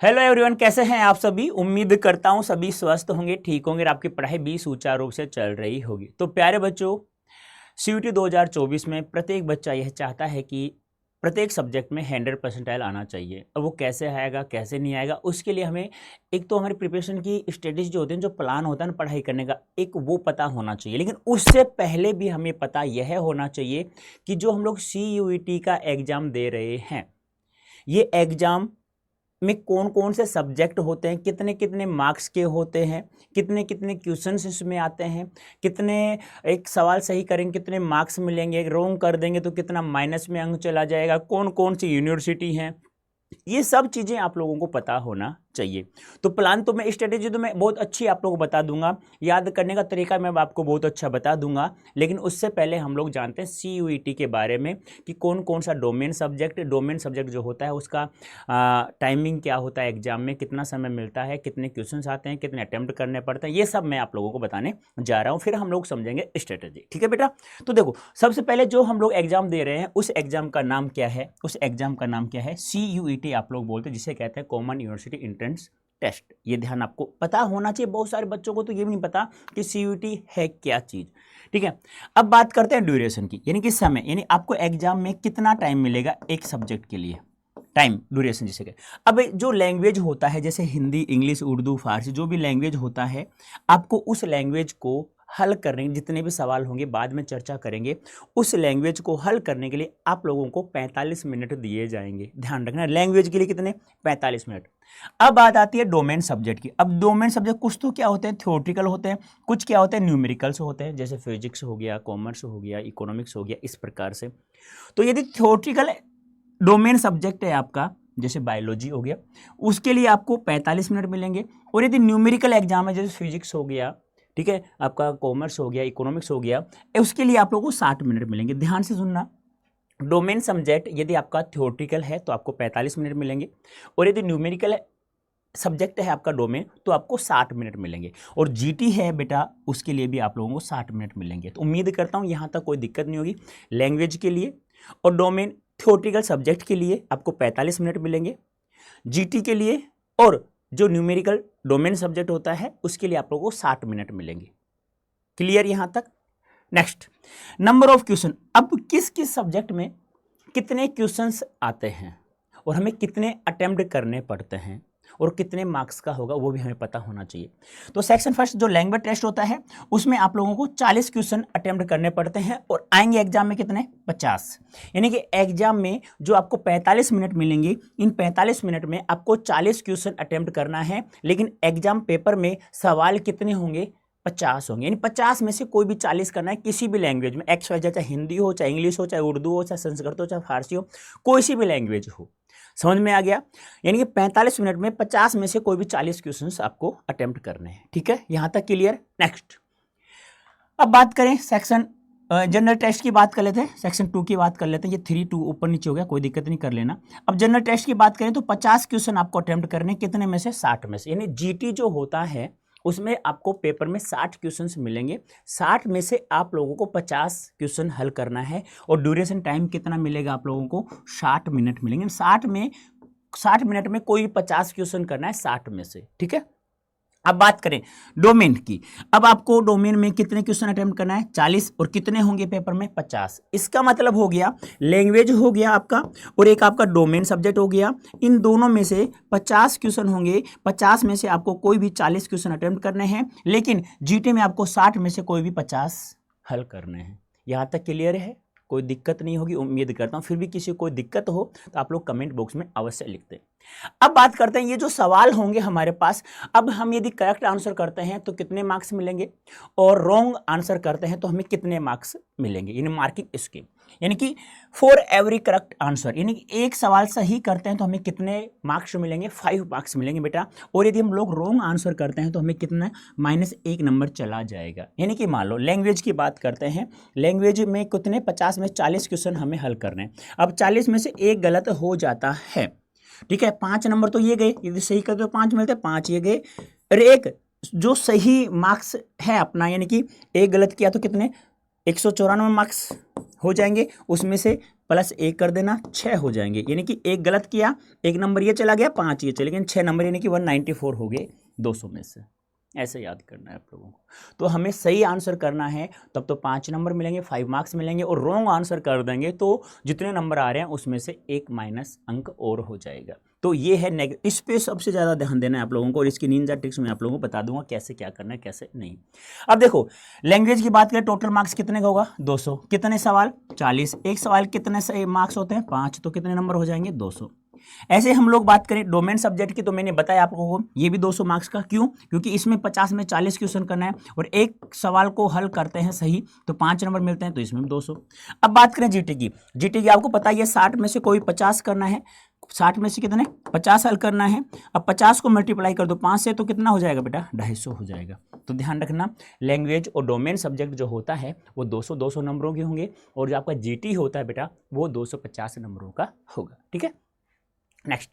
Hello everyone, कैसे हैं आप सभी। उम्मीद करता हूं सभी स्वस्थ होंगे, ठीक होंगे और आपकी पढ़ाई भी सुचारू रूप से चल रही होगी। तो प्यारे बच्चों, सीयूटी 2024 में प्रत्येक बच्चा यह चाहता है कि प्रत्येक सब्जेक्ट में 100% आना चाहिए। और वो कैसे आएगा, कैसे नहीं आएगा, उसके लिए हमें एक तो हमारी प्रिपरेशन की स्ट्रेटेजी जो होती है, जो प्लान होता है ना पढ़ाई करने का, एक वो पता होना चाहिए। लेकिन उससे पहले भी हमें पता यह होना चाहिए कि जो हम लोग सीयूईटी का एग्ज़ाम दे रहे हैं, ये एग्ज़ाम में कौन कौन से सब्जेक्ट होते हैं, कितने कितने मार्क्स के होते हैं, कितने कितने क्वेश्चंस इसमें आते हैं, कितने एक सवाल सही करेंगे कितने मार्क्स मिलेंगे, रॉन्ग कर देंगे तो कितना माइनस में अंक चला जाएगा, कौन कौन सी यूनिवर्सिटी हैं, ये सब चीज़ें आप लोगों को पता होना चाहिए। तो प्लान तो मैं, स्ट्रेटेजी तो मैं बहुत अच्छी आप लोगों को बता दूंगा, याद करने का तरीका मैं आपको बहुत अच्छा बता दूंगा। लेकिन उससे पहले हम लोग जानते हैं सीयूईटी के बारे में कि कौन कौन सा डोमेन सब्जेक्ट जो होता है उसका टाइमिंग क्या होता है, एग्जाम में कितना समय मिलता है, कितने क्वेश्चन आते हैं, कितने अटेम्प्ट करने पड़ते हैं, ये सब मैं आप लोगों को बताने जा रहा हूँ। फिर हम लोग समझेंगे स्ट्रेटेजी। ठीक है बेटा। तो देखो, सबसे पहले जो हम लोग एग्जाम दे रहे हैं उस एग्जाम का नाम क्या है, उस एग्जाम का नाम क्या है, सीयूईटी आप लोग बोलते हैं, जिसे कहते हैं कॉमन यूनिवर्सिटी एंट्रेंस टेस्ट। ये ध्यान आपको पता होना चाहिए। बहुत सारे बच्चों को तो ये भी नहीं पता कि सीयूईटी है क्या चीज। ठीक है। अब बात करते हैं ड्यूरेशन की, यानी कि समय, यानी आपको एग्जाम में कितना टाइम मिलेगा एक सब्जेक्ट के लिए, टाइम ड्यूरेशन जिसे कहते हैं। अब जो लैंग्वेज होता है, जैसे हिंदी, इंग्लिश, उर्दू, फारसी, जो भी लैंग्वेज होता है, आपको उस लैंग्वेज को हल करने, जितने भी सवाल होंगे बाद में चर्चा करेंगे, उस लैंग्वेज को हल करने के लिए आप लोगों को 45 मिनट दिए जाएंगे। ध्यान रखना, लैंग्वेज के लिए कितने, 45 मिनट। अब बात आती है डोमेन सब्जेक्ट की। अब डोमेन सब्जेक्ट कुछ तो क्या होते हैं, थ्योरेटिकल होते हैं, कुछ क्या होते हैं, न्यूमेरिकल्स होते हैं, जैसे फिजिक्स हो गया, कॉमर्स हो गया, इकोनॉमिक्स हो गया, इस प्रकार से। तो यदि थ्योरेटिकल डोमेन सब्जेक्ट है आपका, जैसे बायोलॉजी हो गया, उसके लिए आपको 45 मिनट मिलेंगे। और यदि न्यूमेरिकल एग्जाम है, जैसे फिजिक्स हो गया, ठीक है, आपका कॉमर्स हो गया, इकोनॉमिक्स हो गया, उसके लिए आप लोगों को 60 मिनट मिलेंगे। ध्यान से सुनना, डोमेन सब्जेक्ट यदि आपका थ्योरेटिकल है तो आपको 45 मिनट मिलेंगे, और यदि न्यूमेरिकल सब्जेक्ट है आपका डोमेन तो आपको 60 मिनट मिलेंगे। और जीटी है बेटा, उसके लिए भी आप लोगों को 60 मिनट मिलेंगे। तो उम्मीद करता हूँ यहाँ तक कोई दिक्कत नहीं होगी। लैंग्वेज के लिए और डोमेन थ्योरेटिकल सब्जेक्ट के लिए आपको 45 मिनट मिलेंगे, जीटी के लिए और जो न्यूमेरिकल डोमेन सब्जेक्ट होता है उसके लिए आप लोगों को 60 मिनट मिलेंगे। क्लियर यहाँ तक। Next, number of question. अब किस किस सब्जेक्ट में कितने क्वेश्चंस आते हैं और हमें कितने अटेम्प्ट करने पड़ते हैं और कितने मार्क्स का होगा, वो भी हमें पता होना चाहिए। तो सेक्शन फर्स्ट जो लैंग्वेज टेस्ट होता है, उसमें आप लोगों को 40 क्वेश्चन अटेम्प्ट करने पड़ते हैं और आएंगे एग्जाम में कितने, 50। यानी कि एग्जाम में जो आपको 45 मिनट मिलेंगे, इन 45 मिनट में आपको 40 क्वेश्चन अटेम्प्ट करना है। लेकिन एग्जाम पेपर में सवाल कितने होंगे, 50 होंगे। यानी 50 में से कोई भी 40 करना है, किसी भी लैंग्वेज में, एक्स वाई जेड, चाहे हिंदी हो, चाहे इंग्लिश हो, चाहे उर्दू हो, चाहे संस्कृत हो, चाहे फारसी हो, कोई सी भी लैंग्वेज हो। समझ में आ गया। यानी कि 45 मिनट में 50 में से कोई भी 40 क्वेश्चंस आपको अटेम्प्ट करने हैं। ठीक है, यहां तक क्लियर। नेक्स्ट, अब बात करें सेक्शन जनरल टेस्ट की बात कर लेते हैं, सेक्शन 2 की बात कर लेते हैं। ये 3 2 ऊपर नीचे हो गया, कोई दिक्कत नहीं, कर लेना। अब जनरल टेस्ट की बात करें तो 50 क्वेश्चन आपको अटेम्प्ट करने, कितने में से, 60 में से। यानी जीटी जो होता है उसमें आपको पेपर में 60 क्वेश्चंस मिलेंगे, 60 में से आप लोगों को 50 क्वेश्चन हल करना है। और ड्यूरेशन टाइम कितना मिलेगा आप लोगों को, 60 मिनट मिलेंगे। 60 मिनट में कोई 50 क्वेश्चन करना है 60 में से। ठीक है। अब बात करें डोमेन की। अब आपको डोमेन में कितने क्वेश्चन अटेम्प्ट करना है, 40, और कितने होंगे पेपर में, 50। इसका मतलब हो गया लैंग्वेज हो गया आपका और एक आपका डोमेन सब्जेक्ट हो गया, इन दोनों में से 50 क्वेश्चन होंगे। 50 में से आपको कोई भी 40 क्वेश्चन अटेम्प्ट करने हैं, लेकिन जीटी में आपको 60 में से कोई भी 50 हल करने हैं। यहाँ तक क्लियर है, कोई दिक्कत नहीं होगी उम्मीद करता हूँ। फिर भी किसी को कोई दिक्कत हो तो आप लोग कमेंट बॉक्स में अवश्य लिखते हैं। अब बात करते हैं ये जो सवाल होंगे हमारे पास, अब हम यदि करेक्ट आंसर करते हैं तो कितने मार्क्स मिलेंगे, और रॉन्ग आंसर करते हैं तो हमें कितने मार्क्स मिलेंगे, यानी मार्किंग स्कीम। यानी कि फॉर एवरी करेक्ट आंसर, यानी कि एक सवाल सही करते हैं तो हमें कितने मार्क्स मिलेंगे, 5 मार्क्स मिलेंगे बेटा। और यदि हम लोग रॉन्ग आंसर करते हैं तो हमें कितना, -1 नंबर चला जाएगा। यानी कि मान लो लैंग्वेज की बात करते हैं, लैंग्वेज में कितने, 50 में 40 क्वेश्चन हमें हल करने हैं। अब 40 में से एक गलत हो जाता है, ठीक है, 5 नंबर तो ये गए, यदि सही करते तो 5 मिलते, 5 ये गए। और एक जो सही मार्क्स है अपना, यानी कि एक गलत किया तो कितने, 194 मार्क्स हो जाएंगे, उसमें से प्लस 1 कर देना, 6 हो जाएंगे। यानी कि एक गलत किया, 1 नंबर ये चला गया, 5 ये चले गए, 6 नंबर यानी कि 194 हो गए 200 में से। ऐसे याद करना है आप लोगों को। तो हमें सही आंसर करना है तब तो 5 नंबर मिलेंगे, 5 मार्क्स मिलेंगे, और रॉन्ग आंसर कर देंगे तो जितने नंबर आ रहे हैं उसमें से 1 माइनस अंक और हो जाएगा। तो ये है इस पे सबसे ज़्यादा ध्यान देना है आप लोगों को, और इसकी निंजा ट्रिक्स मैं आप लोगों को बता दूंगा कैसे क्या करना है कैसे नहीं। अब देखो लैंग्वेज की बात करें, टोटल मार्क्स कितने का होगा 200, कितने सवाल 40, एक सवाल कितने से मार्क्स होते हैं 5, तो कितने नंबर हो जाएंगे 200। ऐसे हम लोग बात करें डोमेन सब्जेक्ट की, तो मैंने बताया आप लोगों को ये भी 200 मार्क्स का, क्यों? क्योंकि इसमें 50 में 40 क्वेश्चन करना है और एक सवाल को हल करते हैं सही तो 5 नंबर मिलते हैं, तो इसमें भी 200। अब बात करें जीटी की, जीटी की आपको पता है 60 में से कोई 50 करना है, 60 में से कितने 50 हल करना है। अब 50 को मल्टीप्लाई कर दो 5 से, तो कितना हो जाएगा बेटा 250 हो जाएगा। तो ध्यान रखना लैंग्वेज और डोमेन सब्जेक्ट जो होता है वो 200 नंबरों के होंगे, और जो आपका जीटी होता है बेटा वो 250 नंबरों का होगा। ठीक है, नेक्स्ट।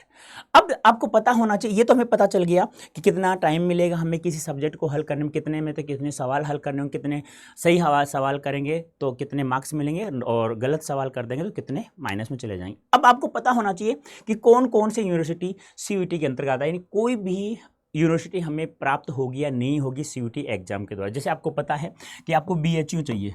अब आपको पता होना चाहिए, ये तो हमें पता चल गया कि कितना टाइम मिलेगा हमें किसी सब्जेक्ट को हल करने में, कितने में तो कितने सवाल हल करने में, कितने सही सवाल करेंगे तो कितने मार्क्स मिलेंगे, और गलत सवाल कर देंगे तो कितने माइनस में चले जाएंगे। अब आपको पता होना चाहिए कि कौन कौन से यूनिवर्सिटी सीयूईटी के अंतर्गत आता है, यानी कोई भी यूनिवर्सिटी हमें प्राप्त होगी या नहीं होगी सीयूईटी एग्जाम के द्वारा। जैसे आपको पता है कि आपको बीएचयू चाहिए,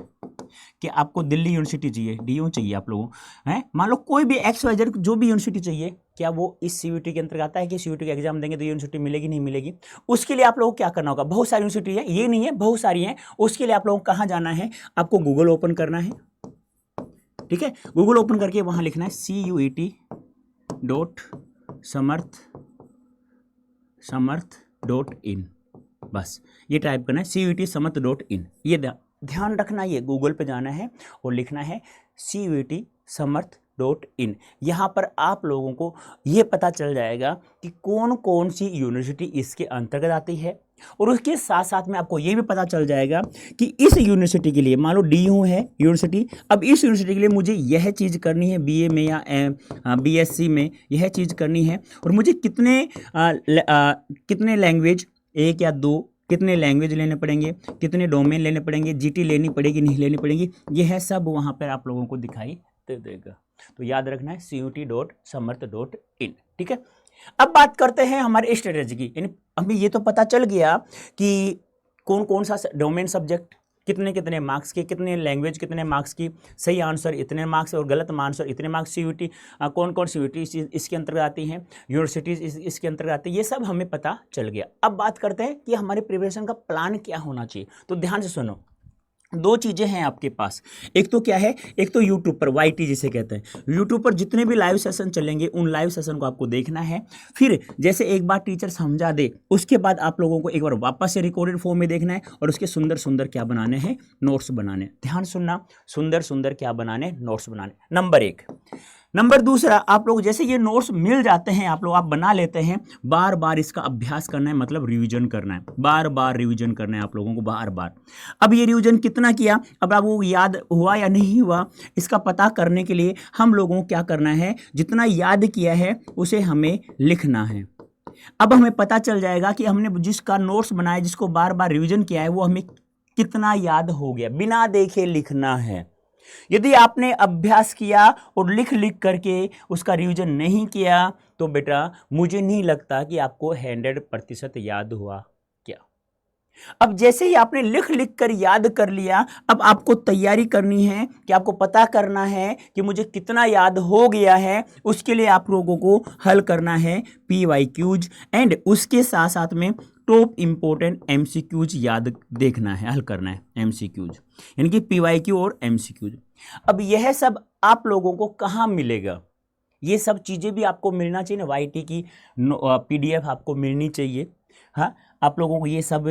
कि आपको दिल्ली यूनिवर्सिटी चाहिए, डीयू चाहिए आप लोगों हैं, मान लो कोई भी XYZ जो भी यूनिवर्सिटी चाहिए, क्या वो इस सीयूईटी के अंतर्गत आता है कि सीयूईटी का एग्जाम देंगे तो यूनिवर्सिटी मिलेगी नहीं मिलेगी? उसके लिए आप लोगों को क्या करना होगा, बहुत सारी यूनिवर्सिटी है, ये नहीं है बहुत सारी हैं, उसके लिए आप लोगों को कहाँ जाना है, आपको गूगल ओपन करना है। ठीक है, गूगल ओपन करके वहां लिखना है CUET.समर्थ.in, बस ये टाइप करना है CUET.समर्थ.in। ये ध्यान रखना, ये गूगल पे जाना है और लिखना है CUET.समर्थ.in। यहाँ पर आप लोगों को ये पता चल जाएगा कि कौन कौन सी यूनिवर्सिटी इसके अंतर्गत आती है, और उसके साथ साथ में आपको ये भी पता चल जाएगा कि इस यूनिवर्सिटी के लिए, मान लो डीयू है यूनिवर्सिटी, अब इस यूनिवर्सिटी के लिए मुझे यह चीज़ करनी है, बीए में या बीएससी में यह चीज़ करनी है, और मुझे कितने लैंग्वेज, 1 या 2 कितने लैंग्वेज लेने पड़ेंगे, कितने डोमेन लेने पड़ेंगे, जीटी लेनी पड़ेगी नहीं लेनी पड़ेगी, यह है सब वहाँ पर आप लोगों को दिखाई दे देगा। तो याद रखना है CUET.समर्थ.in। ठीक है, अब बात करते हैं हमारे स्ट्रेटेजी की, यानी हमें ये तो पता चल गया कि कौन कौन सा डोमेन सब्जेक्ट कितने कितने मार्क्स के, कितने लैंग्वेज कितने मार्क्स की, सही आंसर इतने मार्क्स और गलत आंसर इतने मार्क्स, सीयूईटी कौन कौन सीयूईटी इसके अंतर्गत आती हैं, यूनिवर्सिटीज़ इसके अंतर्गत आती है, ये सब हमें पता चल गया। अब बात करते हैं कि हमारे प्रिपरेशन का प्लान क्या होना चाहिए। तो ध्यान से सुनो, 2 चीज़ें हैं आपके पास, एक तो क्या है, एक तो यूट्यूब पर YT जिसे कहते हैं, यूट्यूब पर जितने भी लाइव सेशन चलेंगे उन लाइव सेशन को आपको देखना है। फिर जैसे एक बार टीचर समझा दे उसके बाद आप लोगों को एक बार वापस से रिकॉर्डेड फॉर्म में देखना है, और उसके सुंदर सुंदर क्या बनाने हैं, नोट्स बनाने। ध्यान सुनना, सुंदर सुंदर क्या बनाने, नोट्स बनाने, नंबर 1। नंबर दूसरा, आप लोग जैसे ये नोट्स मिल जाते हैं आप बना लेते हैं, बार बार इसका अभ्यास करना है, मतलब रिवीजन करना है, बार बार रिवीजन करना है आप लोगों को बार बार। अब ये रिवीजन कितना किया, अब आपको याद हुआ या नहीं हुआ, इसका पता करने के लिए हम लोगों को क्या करना है, जितना याद किया है उसे हमें लिखना है। अब हमें पता चल जाएगा कि हमने जिसका नोट्स बनाया, जिसको बार बार रिवीजन किया है, वो हमें कितना याद हो गया, बिना देखे लिखना है। यदि आपने अभ्यास किया और लिख लिख करके उसका रिवीजन नहीं किया तो बेटा मुझे नहीं लगता कि आपको 100% याद हुआ क्या। अब जैसे ही आपने लिख लिख कर याद कर लिया, अब आपको तैयारी करनी है कि आपको पता करना है कि मुझे कितना याद हो गया है। उसके लिए आप लोगों को हल करना है PYQs, एंड उसके साथ साथ में टॉप इंपॉर्टेंट MCQs याद देखना है, हल करना है MCQs, यानी कि PYQ और MCQs। अब यह सब आप लोगों को कहाँ मिलेगा, ये सब चीज़ें भी आपको मिलना चाहिए ना, YT की PDF आपको मिलनी चाहिए। हाँ, आप लोगों को ये सब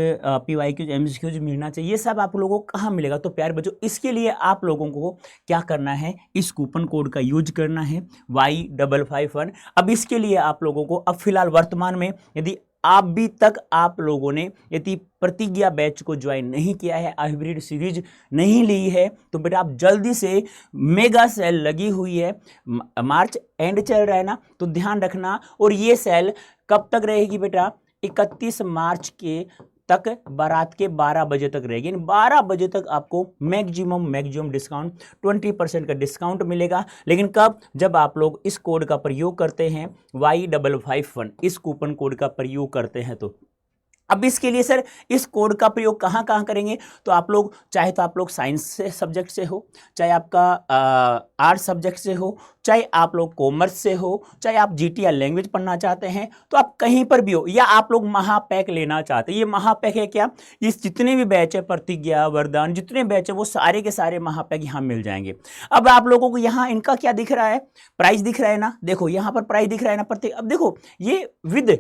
PYQs MCQs मिलना चाहिए, ये सब आप लोगों को कहाँ मिलेगा। तो प्यारे बच्चों, इसके लिए आप लोगों को क्या करना है, इस कूपन कोड का यूज करना है Y551। अब इसके लिए आप लोगों को अब फिलहाल वर्तमान में यदि अभी तक आप लोगों ने यदि प्रतिज्ञा बैच को ज्वाइन नहीं किया है, हाइब्रिड सीरीज नहीं ली है, तो बेटा आप जल्दी से, मेगा सेल लगी हुई है, मार्च एंड चल रहा है ना, तो ध्यान रखना। और ये सेल कब तक रहेगी बेटा, 31 मार्च के तक, बारात के 12 बजे तक रहेगी। 12 बजे तक आपको मैक्सिमम डिस्काउंट 20% का डिस्काउंट मिलेगा। लेकिन कब? जब आप लोग इस कोड का प्रयोग करते हैं, Y551 इस कूपन कोड का प्रयोग करते हैं। तो अब इसके लिए सर इस कोड का प्रयोग कहाँ कहाँ करेंगे? तो आप लोग चाहे तो आप लोग साइंस से सब्जेक्ट से हो, चाहे आपका आर्ट सब्जेक्ट से हो, चाहे आप लोग कॉमर्स से हो, चाहे आप जीटी या लैंग्वेज पढ़ना चाहते हैं, तो आप कहीं पर भी हो, या आप लोग महापैक लेना चाहते हैं। ये महापैक है क्या? इस जितने भी बैच है, प्रतिज्ञा, वरदान, जितने बैच है वो सारे के सारे महापैक यहाँ मिल जाएंगे। अब आप लोगों को यहाँ इनका क्या दिख रहा है? प्राइस दिख रहा है ना, देखो यहाँ पर प्राइस दिख रहा है ना प्रति। अब देखो ये विद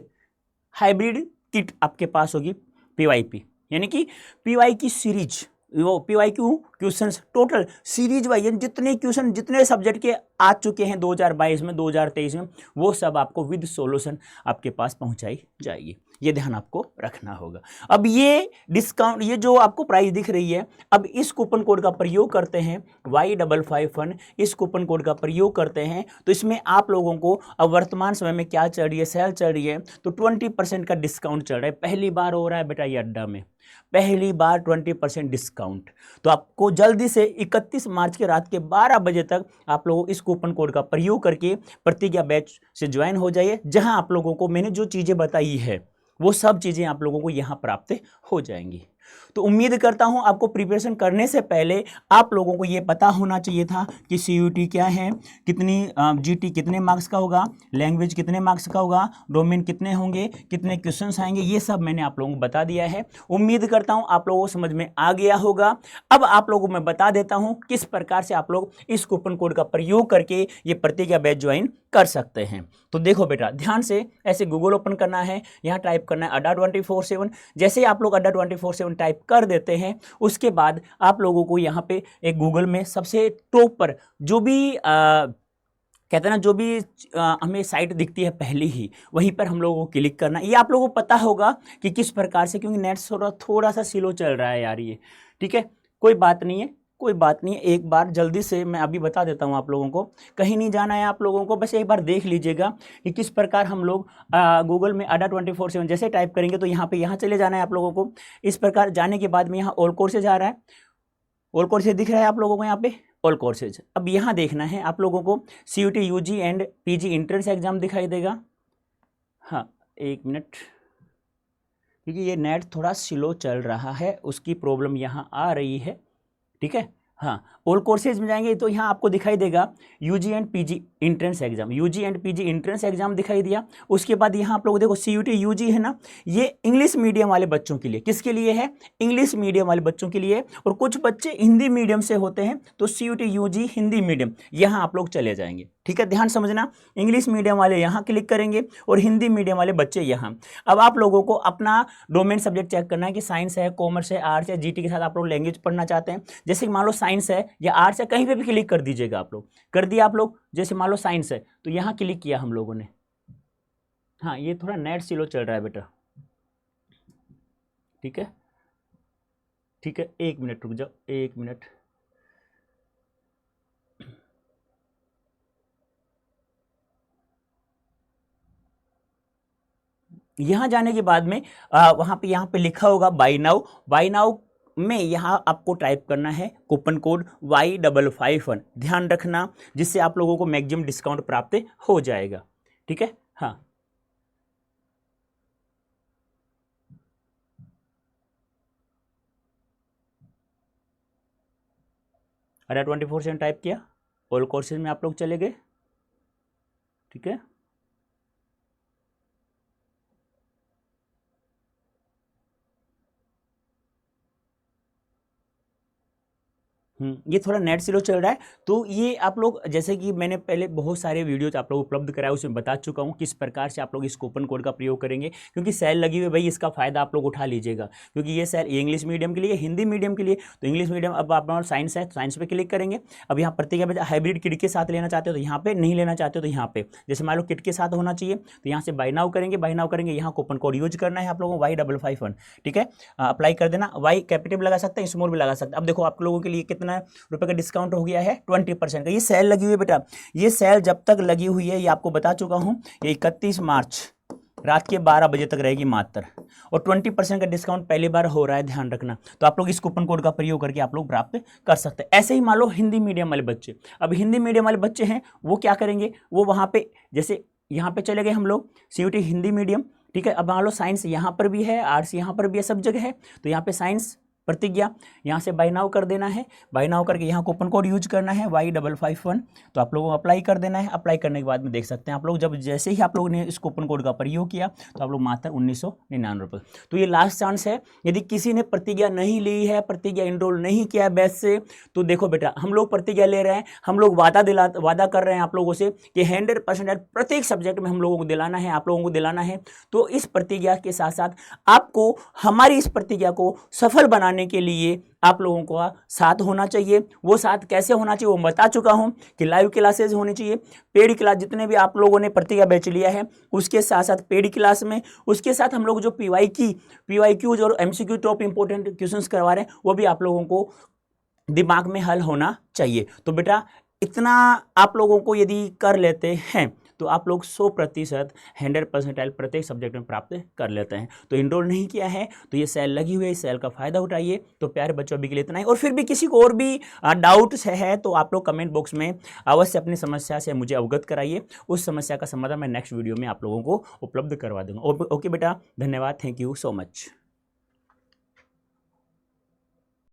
हाइब्रिड किट आपके पास होगी पीवाईपी, यानी कि पीवाई की सीरीज, वो PY question total series wise जितने क्वेश्चन जितने सब्जेक्ट के आ चुके हैं 2022 में, 2023 में, वो सब आपको विद सॉल्यूशन आपके पास पहुंचाई जाएगी। ये ध्यान आपको रखना होगा। अब ये डिस्काउंट, ये जो आपको प्राइस दिख रही है, अब इस कूपन कोड का प्रयोग करते हैं Y551, इस कूपन कोड का प्रयोग करते हैं तो इसमें आप लोगों को अब वर्तमान समय में क्या चल रही है, सेल चल रही है, तो 20% का डिस्काउंट चल रहा है। पहली बार हो रहा है बेटा ये अड्डा में, पहली बार 20% डिस्काउंट। तो आपको जल्दी से 31 मार्च के रात के 12 बजे तक आप लोग इस कूपन कोड का प्रयोग करके प्रतिज्ञा बैच से ज्वाइन हो जाइए, जहां आप लोगों को मैंने जो चीज़ें बताई है वो सब चीज़ें आप लोगों को यहाँ प्राप्त हो जाएंगी। तो उम्मीद करता हूँ आपको प्रिपरेशन करने से पहले आप लोगों को ये पता होना चाहिए था कि CUT क्या है, कितनी GT कितने मार्क्स का होगा, लैंग्वेज कितने मार्क्स का होगा, डोमेन कितने होंगे, कितने क्वेश्चंस आएंगे, ये सब मैंने आप लोगों को बता दिया है। उम्मीद करता हूँ आप लोगों को समझ में आ गया होगा। अब आप लोगों को मैं बता देता हूँ किस प्रकार से आप लोग इस कूपन कोड का प्रयोग करके ये प्रतिज्ञा बैच ज्वाइन कर सकते हैं। तो देखो बेटा ध्यान से, ऐसे गूगल ओपन करना है, यहाँ टाइप करना है अड्डा 24/7। जैसे ही आप लोग अड्डा 24/7 टाइप कर देते हैं, उसके बाद आप लोगों को यहाँ पे एक गूगल में सबसे टॉप पर जो भी कहते हैं ना, जो भी हमें साइट दिखती है पहली ही, वहीं पर हम लोगों को क्लिक करना है। ये आप लोगों को पता होगा कि किस प्रकार से, क्योंकि नेट थोड़ा सा स्लो चल रहा है यार ये, ठीक है, कोई बात नहीं है, कोई बात नहीं है। एक बार जल्दी से मैं अभी बता देता हूं आप लोगों को, कहीं नहीं जाना है आप लोगों को, बस एक बार देख लीजिएगा कि किस प्रकार हम लोग गूगल में अड्डा 24/7 जैसे टाइप करेंगे तो यहाँ चले जाना है आप लोगों को। इस प्रकार जाने के बाद में यहाँ ऑल कोर्सेज आ रहा है, ऑल कोर्सेज दिख रहा है आप लोगों को यहाँ पे ऑल कोर्सेज। अब यहाँ देखना है आप लोगों को CUT UG and PG entrance exam दिखाई देगा। हाँ एक मिनट, क्योंकि ये नेट थोड़ा स्लो चल रहा है, उसकी प्रॉब्लम यहाँ आ रही है, ठीक है। हाँ ऑल कोर्सेज में जाएंगे तो यहाँ आपको दिखाई देगा UG and PG entrance exam, UG and PG entrance exam दिखाई दिया। उसके बाद यहाँ आप लोग देखो CUT UG है ना, ये इंग्लिश मीडियम वाले बच्चों के लिए, किसके लिए है? इंग्लिश मीडियम वाले बच्चों के लिए। और कुछ बच्चे हिंदी मीडियम से होते हैं तो CUT UG हिंदी मीडियम, यहाँ आप लोग चले जाएंगे, ठीक है। ध्यान समझना, इंग्लिश मीडियम वाले यहाँ क्लिक करेंगे और हिंदी मीडियम वाले बच्चे यहाँ। अब आप लोगों को अपना डोमेन सब्जेक्ट चेक करना है कि साइंस है, कॉमर्स है, आर्ट्स है, GT के साथ आप लोग लैंग्वेज पढ़ना चाहते हैं। जैसे मान लो साइंस है या आर्ट्स है, कहीं पे भी क्लिक कर दीजिएगा आप लोग, कर दिया आप लोग। जैसे मान लो साइंस है तो यहाँ क्लिक किया हम लोगों ने। हाँ ये थोड़ा नेट स्लो चल रहा है बेटा, ठीक है, ठीक है, एक मिनट रुक जाओ, एक मिनट। यहाँ जाने के बाद में वहाँ पे यहाँ पे लिखा होगा बाय नाउ में यहाँ आपको टाइप करना है कूपन कोड Y551, ध्यान रखना, जिससे आप लोगों को मैक्सिमम डिस्काउंट प्राप्त हो जाएगा, ठीक है। हाँ अरे 24/7 टाइप किया, ऑल कोर्सेज में आप लोग चले गए, ठीक है। ये थोड़ा नेट स्लो चल रहा है। तो ये आप लोग, जैसे कि मैंने पहले बहुत सारे वीडियोज आप लोग उपलब्ध कराए, उसमें बता चुका हूँ किस प्रकार से आप लोग इस कूपन कोड का प्रयोग करेंगे, क्योंकि सेल लगी हुई, भाई इसका फायदा आप लोग उठा लीजिएगा, क्योंकि ये सेल इंग्लिश मीडियम के लिए, हिंदी मीडियम के लिए। तो इंग्लिश मीडियम, अब आप साइंस है तो साइंस पे क्लिक करेंगे। अब यहाँ प्रतिज्ञा बैच हाइब्रिड किट के साथ लेना चाहते हो तो यहाँ पे, नहीं लेना चाहते हो तो यहाँ पे, जैसे मान लो किट के साथ होना चाहिए तो यहाँ से बाय नाउ करेंगे, यहाँ कूपन कोड यूज करना है आप लोगों को Y551, ठीक है। अप्लाई कर देना, Y कैपिटल लगा सकते हैं, स्मॉल भी लगा सकते हैं। अब देखो आप लोगों के लिए कितना रुपए का डिस्काउंट हो गया है, 20% का। ये सेल लगी हुई है बेटा, ये सेल जब तक लगी हुई है, ये आपको बता चुका हूं, ये 31 मार्च रात के 12 बजे तक रहेगी मात्र, और 20% का डिस्काउंट पहली बार हो रहा है, ध्यान रखना। तो आप लोग इस कूपन कोड का प्रयोग करके आप लोग प्राप्त कर सकते हैं। ऐसे ही मान लो हिंदी मीडियम वाले बच्चे, अब हिंदी मीडियम वाले बच्चे हैं वो क्या करेंगे, वो वहाँ पे जैसे यहाँ पे चले गए हम लोग CUET हिंदी मीडियम, ठीक है। अब मान लो साइंस यहाँ पर भी है, आर्ट्स यहाँ पर भी है, सब जगह है। तो यहाँ पे साइंस प्रतिज्ञा यहाँ से बाय नाउ कर देना है, बाय नाउ करके यहाँ कूपन कोड यूज करना है Y551। तो आप लोगों को अप्लाई कर देना है। अप्लाई करने के बाद में देख सकते हैं आप लोग, जब जैसे ही आप लोगों ने इस कूपन कोड का प्रयोग किया तो आप लोग मात्र 1999 रुपये। तो ये लास्ट चांस है, यदि किसी ने प्रतिज्ञा नहीं ली है, प्रतिज्ञा इनरोल नहीं किया है बैच से, तो देखो बेटा हम लोग प्रतिज्ञा ले रहे हैं, हम लोग वादा कर रहे हैं आप लोगों से कि 100% प्रत्येक सब्जेक्ट में हम लोगों को दिलाना है, आप लोगों को दिलाना है। तो इस प्रतिज्ञा के साथ साथ आपको हमारी इस प्रतिज्ञा को सफल बनाने के लिए आप लोगों को साथ होना चाहिए। वो साथ कैसे होना चाहिए वो बता चुका हूं कि लाइव क्लासेस होनी चाहिए, पेड क्लास जितने भी आप लोगों ने प्रतिज्ञा बैच लिया है उसके साथ साथ पेड क्लास में, उसके साथ हम लोग जो PYQs और MCQ टॉप इंपोर्टेंट क्वेश्चंस करवा रहे हैं वो भी आप लोगों को दिमाग में हल होना चाहिए। तो बेटा इतना आप लोगों को यदि कर लेते हैं तो आप लोग 100% 100% प्रत्येक सब्जेक्ट में प्राप्त कर लेते हैं। तो इनरोल नहीं किया है तो ये सेल लगी हुई है, इस सेल का फायदा उठाइए। तो प्यारे बच्चों अभी के लिए इतना ही, और फिर भी किसी को और भी डाउट्स है तो आप लोग कमेंट बॉक्स में अवश्य अपनी समस्या से मुझे अवगत कराइए। उस समस्या का समाधान मैं नेक्स्ट वीडियो में आप लोगों को उपलब्ध करवा दूंगा। ओके बेटा, धन्यवाद, थैंक यू सो मच।